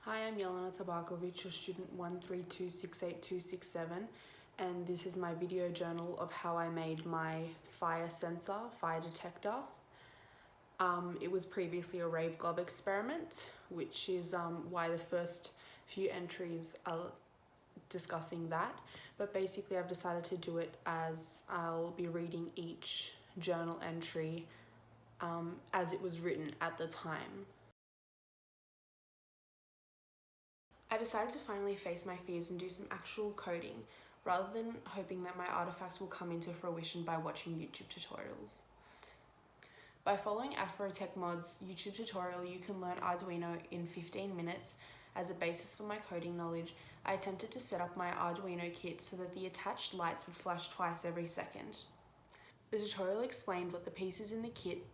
Hi, I'm Jelena Tabakovic, your student 1326827, and this is my video journal of how I made my fire detector. It was previously a rave glove experiment, which is why the first few entries are discussing that. But basically I've decided to do it as I'll be reading each journal entry as it was written at the time. I decided to finally face my fears and do some actual coding, rather than hoping that my artifact will come into fruition by watching YouTube tutorials. By following Artefact Mod's YouTube tutorial, you can learn Arduino in 15 minutes. As a basis for my coding knowledge, I attempted to set up my Arduino kit so that the attached lights would flash twice every second. The tutorial explained what the pieces in the kit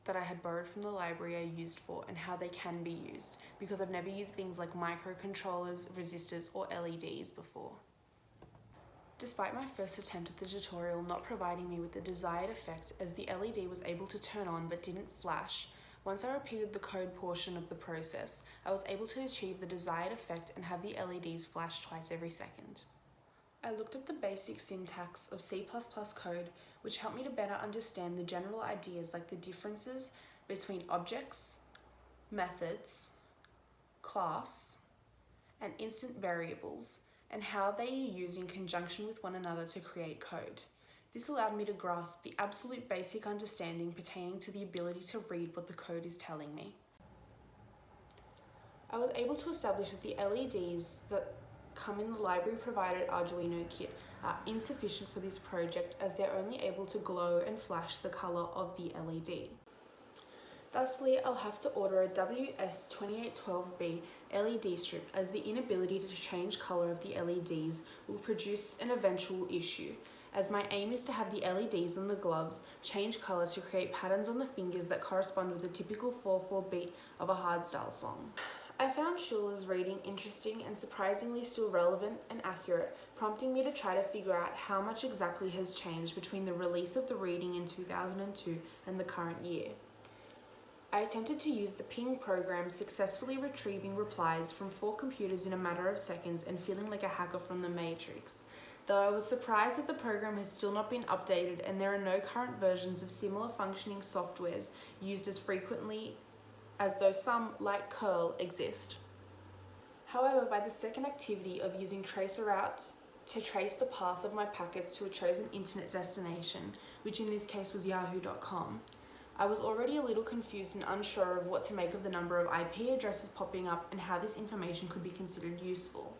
that I had borrowed from the library are used for and how they can be used, because I've never used things like microcontrollers, resistors, or LEDs before. Despite my first attempt at the tutorial not providing me with the desired effect, as the LED was able to turn on but didn't flash, once I repeated the code portion of the process, I was able to achieve the desired effect and have the LEDs flash twice every second. I looked up the basic syntax of C++ code, which helped me to better understand the general ideas like the differences between objects, methods, class, and instant variables, and how they are used in conjunction with one another to create code. This allowed me to grasp the absolute basic understanding pertaining to the ability to read what the code is telling me. I was able to establish that the LEDs that come in the library provided Arduino kit are insufficient for this project, as they're only able to glow and flash the color of the LED. Thusly, I'll have to order a WS2812B LED strip, as the inability to change color of the LEDs will produce an eventual issue, as my aim is to have the LEDs on the gloves change color to create patterns on the fingers that correspond with the typical 4/4 beat of a hardstyle song. I found Schuller's reading interesting and surprisingly still relevant and accurate, prompting me to try to figure out how much exactly has changed between the release of the reading in 2002 and the current year. I attempted to use the ping program, successfully retrieving replies from 4 computers in a matter of seconds and feeling like a hacker from the Matrix. Though I was surprised that the program has still not been updated and there are no current versions of similar functioning softwares used as frequently as though some, like curl, exist. However, by the second activity of using tracer routes to trace the path of my packets to a chosen internet destination, which in this case was yahoo.com, I was already a little confused and unsure of what to make of the number of IP addresses popping up and how this information could be considered useful.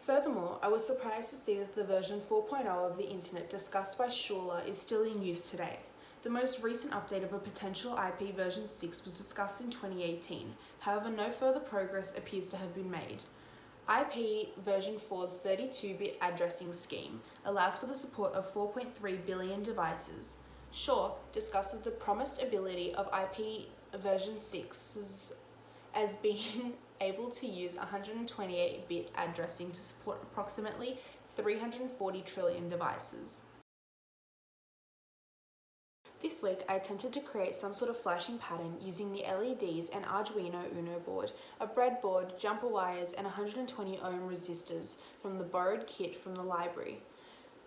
Furthermore, I was surprised to see that the version 4.0 of the internet discussed by Schuller is still in use today. The most recent update of a potential IP version 6 was discussed in 2018, however no further progress appears to have been made. IP version 4's 32-bit addressing scheme allows for the support of 4.3 billion devices. Shaw discusses the promised ability of IP version 6 as being able to use 128-bit addressing to support approximately 340 trillion devices. This week, I attempted to create some sort of flashing pattern using the LEDs and Arduino Uno board, a breadboard, jumper wires, and 120 ohm resistors from the borrowed kit from the library.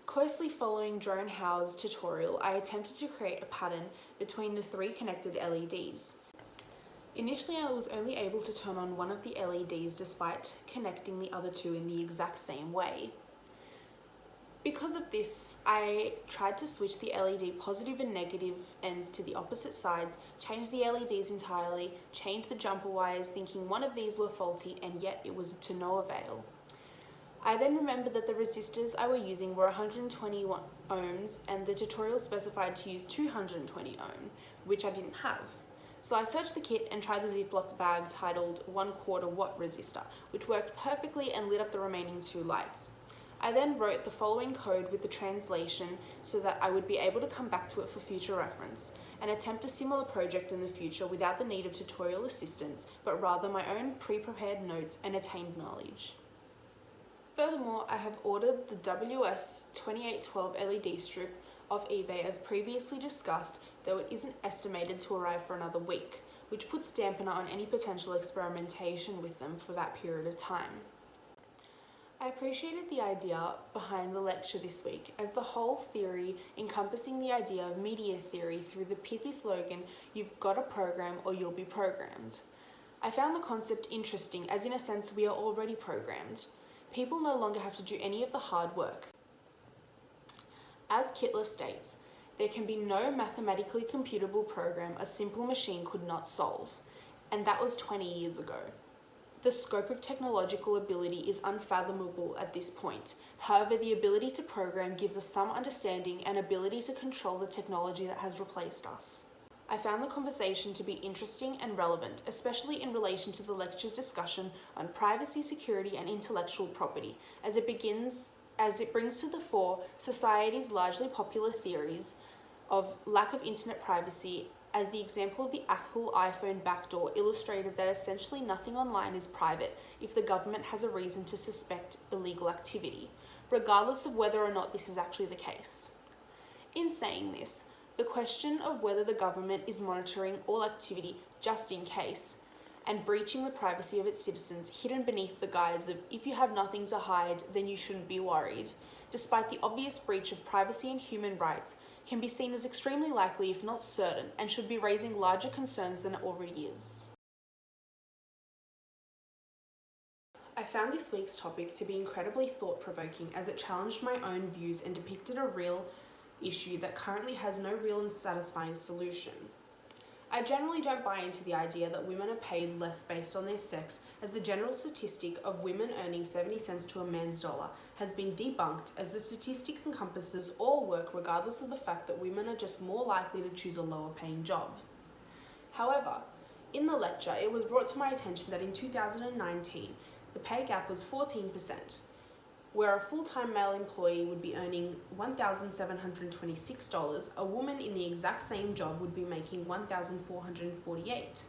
Closely following Drone Howe's tutorial, I attempted to create a pattern between the 3 connected LEDs. Initially, I was only able to turn on one of the LEDs despite connecting the other 2 in the exact same way. Because of this, I tried to switch the LED positive and negative ends to the opposite sides, change the LEDs entirely, change the jumper wires thinking one of these were faulty, and yet it was to no avail. I then remembered that the resistors I were using were 120 ohms and the tutorial specified to use 220 ohm, which I didn't have. So I searched the kit and tried the Ziploc bag titled 1/4 watt resistor, which worked perfectly and lit up the remaining 2 lights. I then wrote the following code with the translation so that I would be able to come back to it for future reference and attempt a similar project in the future without the need of tutorial assistance, but rather my own pre-prepared notes and attained knowledge. Furthermore, I have ordered the WS2812 LED strip off eBay as previously discussed, though it isn't estimated to arrive for another week. which puts dampener on any potential experimentation with them for that period of time. I appreciated the idea behind the lecture this week, as the whole theory encompassing the idea of media theory through the pithy slogan, "You've got to program or you'll be programmed." I found the concept interesting, as in a sense we are already programmed. People no longer have to do any of the hard work. As Kittler states, there can be no mathematically computable program a simple machine could not solve, and that was 20 years ago. The scope of technological ability is unfathomable at this point. However, the ability to program gives us some understanding and ability to control the technology that has replaced us. I found the conversation to be interesting and relevant, especially in relation to the lecture's discussion on privacy, security, and intellectual property, as it brings to the fore society's largely popular theories of lack of internet privacy, as the example of the Apple iPhone backdoor illustrated that essentially nothing online is private if the government has a reason to suspect illegal activity, regardless of whether or not this is actually the case. In saying this, the question of whether the government is monitoring all activity just in case and breaching the privacy of its citizens hidden beneath the guise of "if you have nothing to hide, then you shouldn't be worried," despite the obvious breach of privacy and human rights, can be seen as extremely likely if not certain, and should be raising larger concerns than it already is. I found this week's topic to be incredibly thought-provoking, as it challenged my own views and depicted a real issue that currently has no real and satisfying solution. I generally don't buy into the idea that women are paid less based on their sex, as the general statistic of women earning 70 cents to a man's dollar has been debunked, as the statistic encompasses all work regardless of the fact that women are just more likely to choose a lower paying job. However, in the lecture, it was brought to my attention that in 2019, the pay gap was 14%, where a full-time male employee would be earning $1,726, a woman in the exact same job would be making $1,448.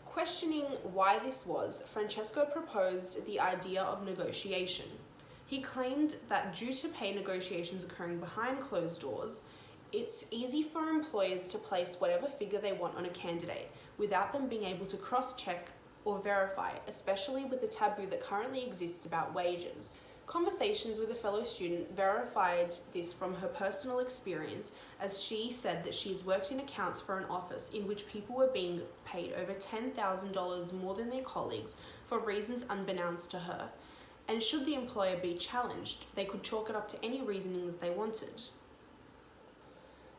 Questioning why this was, Francesco proposed the idea of negotiation. He claimed that due to pay negotiations occurring behind closed doors, it's easy for employers to place whatever figure they want on a candidate without them being able to cross-check or verify, especially with the taboo that currently exists about wages. Conversations with a fellow student verified this from her personal experience, as she said that she's worked in accounts for an office in which people were being paid over $10,000 more than their colleagues for reasons unbeknownst to her. And should the employer be challenged, they could chalk it up to any reasoning that they wanted.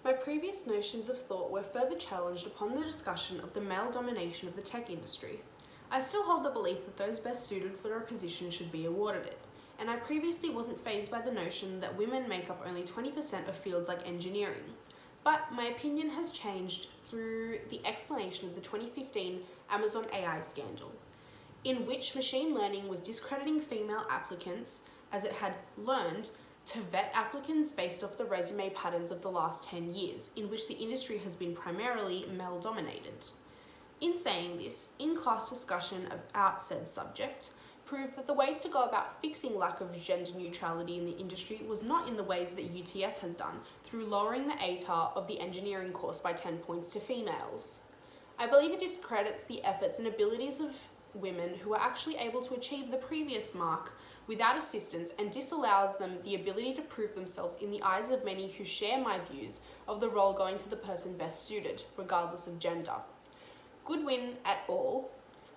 My previous notions of thought were further challenged upon the discussion of the male domination of the tech industry. I still hold the belief that those best suited for a position should be awarded it, and I previously wasn't fazed by the notion that women make up only 20% of fields like engineering. But my opinion has changed through the explanation of the 2015 Amazon AI scandal, in which machine learning was discrediting female applicants, as it had learned to vet applicants based off the resume patterns of the last 10 years, in which the industry has been primarily male-dominated. In saying this, in-class discussion about said subject proved that the ways to go about fixing lack of gender neutrality in the industry was not in the ways that UTS has done, through lowering the ATAR of the engineering course by 10 points to females. I believe it discredits the efforts and abilities of women who are actually able to achieve the previous mark without assistance, and disallows them the ability to prove themselves in the eyes of many who share my views of the role going to the person best suited, regardless of gender. Goodwin et al.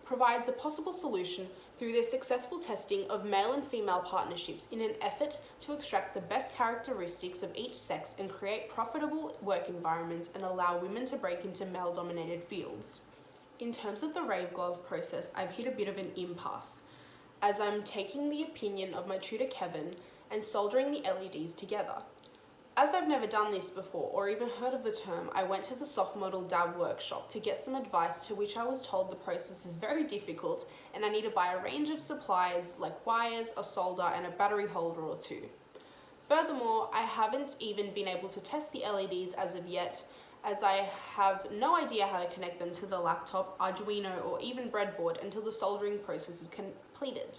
Provides a possible solution through their successful testing of male and female partnerships in an effort to extract the best characteristics of each sex and create profitable work environments and allow women to break into male-dominated fields. In terms of the rave glove process, I've hit a bit of an impasse, as I'm taking the opinion of my tutor Kevin and soldering the LEDs together. As I've never done this before or even heard of the term, I went to the soft model dab workshop to get some advice, to which I was told the process is very difficult and I need to buy a range of supplies like wires, a solder and a battery holder or two. Furthermore, I haven't even been able to test the LEDs as of yet, as I have no idea how to connect them to the laptop, Arduino or even breadboard until the soldering process is completed.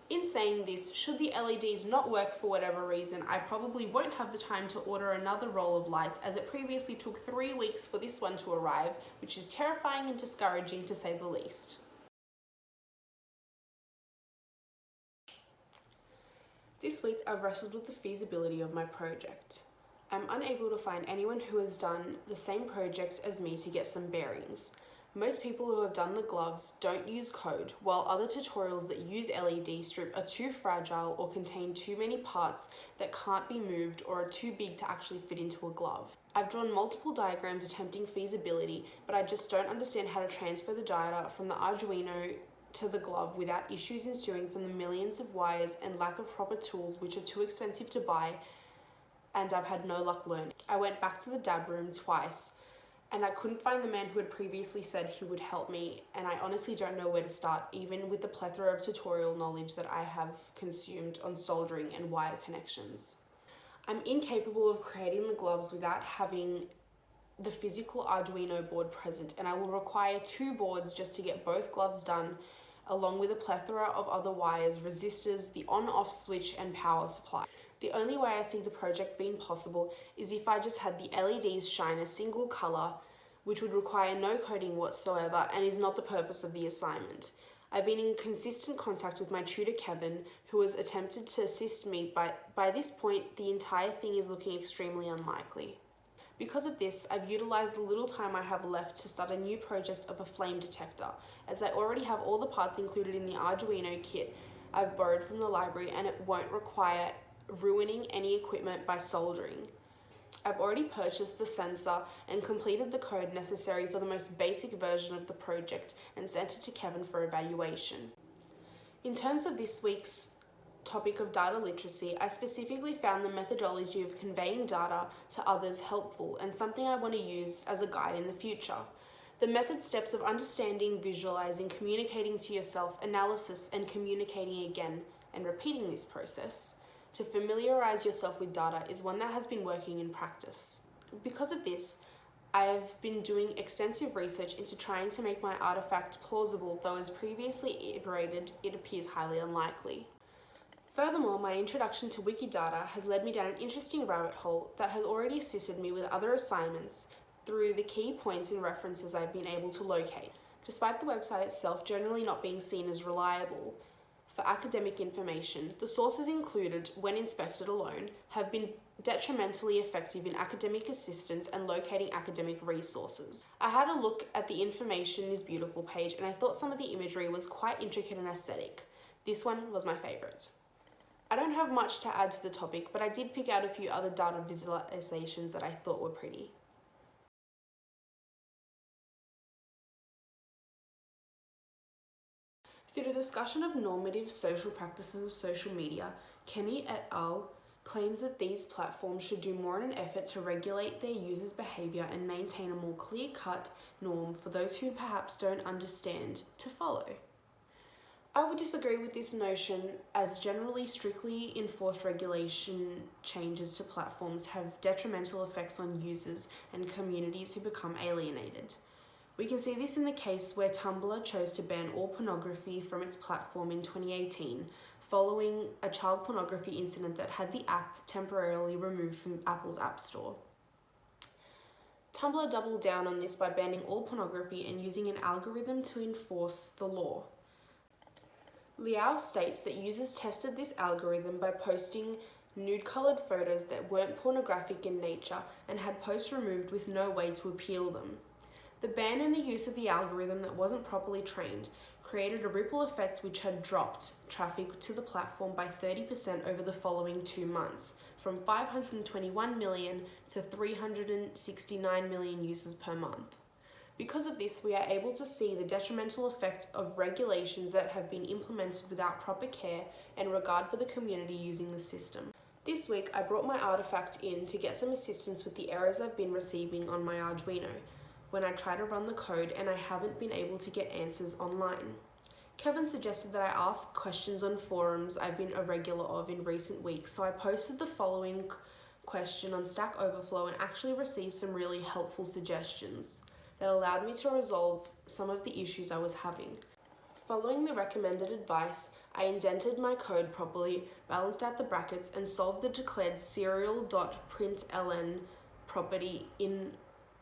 In saying this, should the LEDs not work for whatever reason, I probably won't have the time to order another roll of lights, as it previously took 3 weeks for this one to arrive, which is terrifying and discouraging to say the least. This week I've wrestled with the feasibility of my project. I'm unable to find anyone who has done the same project as me to get some bearings. Most people who have done the gloves don't use code, while other tutorials that use LED strip are too fragile or contain too many parts that can't be moved or are too big to actually fit into a glove. I've drawn multiple diagrams attempting feasibility, but I just don't understand how to transfer the data from the Arduino to the glove without issues ensuing from the millions of wires and lack of proper tools, which are too expensive to buy, and I've had no luck learning. I went back to the dab room twice, and I couldn't find the man who had previously said he would help me, and I honestly don't know where to start, even with the plethora of tutorial knowledge that I have consumed on soldering and wire connections. I'm incapable of creating the gloves without having the physical Arduino board present, and I will require 2 boards just to get both gloves done, along with a plethora of other wires, resistors, the on-off switch, and power supply. The only way I see the project being possible is if I just had the LEDs shine a single color, which would require no coding whatsoever and is not the purpose of the assignment. I've been in consistent contact with my tutor Kevin, who has attempted to assist me, but by this point the entire thing is looking extremely unlikely. Because of this, I've utilised the little time I have left to start a new project of a flame detector, as I already have all the parts included in the Arduino kit I've borrowed from the library, and it won't require ruining any equipment by soldering. I've already purchased the sensor and completed the code necessary for the most basic version of the project and sent it to Kevin for evaluation. In terms of this week's topic of data literacy, I specifically found the methodology of conveying data to others helpful and something I want to use as a guide in the future. The method steps of understanding, visualizing, communicating to yourself, analysis, and communicating again, and repeating this process to familiarize yourself with data is one that has been working in practice. Because of this, I have been doing extensive research into trying to make my artifact plausible, though as previously iterated, it appears highly unlikely. Furthermore, my introduction to Wikidata has led me down an interesting rabbit hole that has already assisted me with other assignments through the key points and references I've been able to locate. Despite the website itself generally not being seen as reliable for academic information, the sources included, when inspected alone, have been detrimentally effective in academic assistance and locating academic resources. I had a look at the Information is Beautiful page, and I thought some of the imagery was quite intricate and aesthetic. This one was my favourite. I don't have much to add to the topic, but I did pick out a few other data visualizations that I thought were pretty. Through the discussion of normative social practices of social media, Kenny et al. Claims that these platforms should do more in an effort to regulate their users' behaviour and maintain a more clear-cut norm for those who perhaps don't understand to follow. I would disagree with this notion, as generally strictly enforced regulation changes to platforms have detrimental effects on users and communities who become alienated. We can see this in the case where Tumblr chose to ban all pornography from its platform in 2018, following a child pornography incident that had the app temporarily removed from Apple's App Store. Tumblr doubled down on this by banning all pornography and using an algorithm to enforce the law. Liao states that users tested this algorithm by posting nude-coloured photos that weren't pornographic in nature and had posts removed with no way to appeal them. The ban and the use of the algorithm that wasn't properly trained created a ripple effect which had dropped traffic to the platform by 30% over the following 2 months, from 521 million to 369 million users per month. Because of this, we are able to see the detrimental effect of regulations that have been implemented without proper care and regard for the community using the system. This week, I brought my artifact in to get some assistance with the errors I've been receiving on my Arduino when I try to run the code and I haven't been able to get answers online. Kevin suggested that I ask questions on forums I've been a regular of in recent weeks, so I posted the following question on Stack Overflow and actually received some really helpful suggestions that allowed me to resolve some of the issues I was having. Following the recommended advice, I indented my code properly, balanced out the brackets, and solved the declared serial.println property in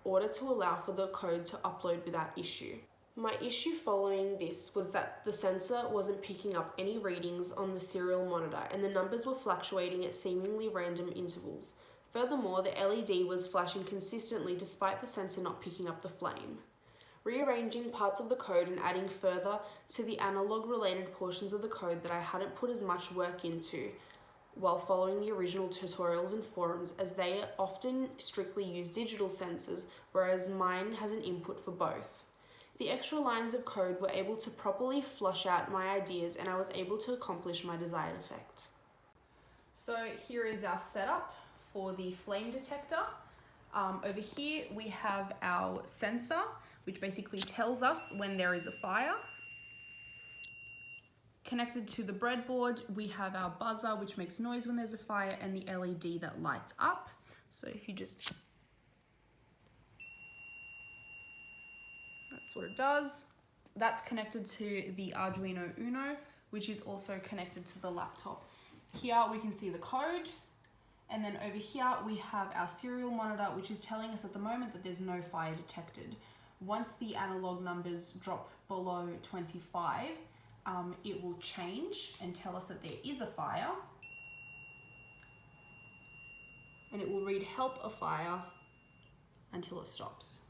order to allow for the code to upload without issue. My issue following this was that the sensor wasn't picking up any readings on the serial monitor and the numbers were fluctuating at seemingly random intervals. Furthermore, the LED was flashing consistently despite the sensor not picking up the flame. Rearranging parts of the code and adding further to the analog related portions of the code that I hadn't put as much work into while following the original tutorials and forums, as they often strictly use digital sensors, whereas mine has an input for both. The extra lines of code were able to properly flush out my ideas and I was able to accomplish my desired effect. So here is our setup for the flame detector. Over here we have our sensor, which basically tells us when there is a fire. Connected to the breadboard, we have our buzzer, which makes noise when there's a fire, and the LED that lights up. So if you just... that's what it does. That's connected to the Arduino Uno, which is also connected to the laptop. Here we can see the code. And then over here we have our serial monitor, which is telling us at the moment that there's no fire detected. Once the analog numbers drop below 25, it will change and tell us that there is a fire. And it will read help a fire until it stops.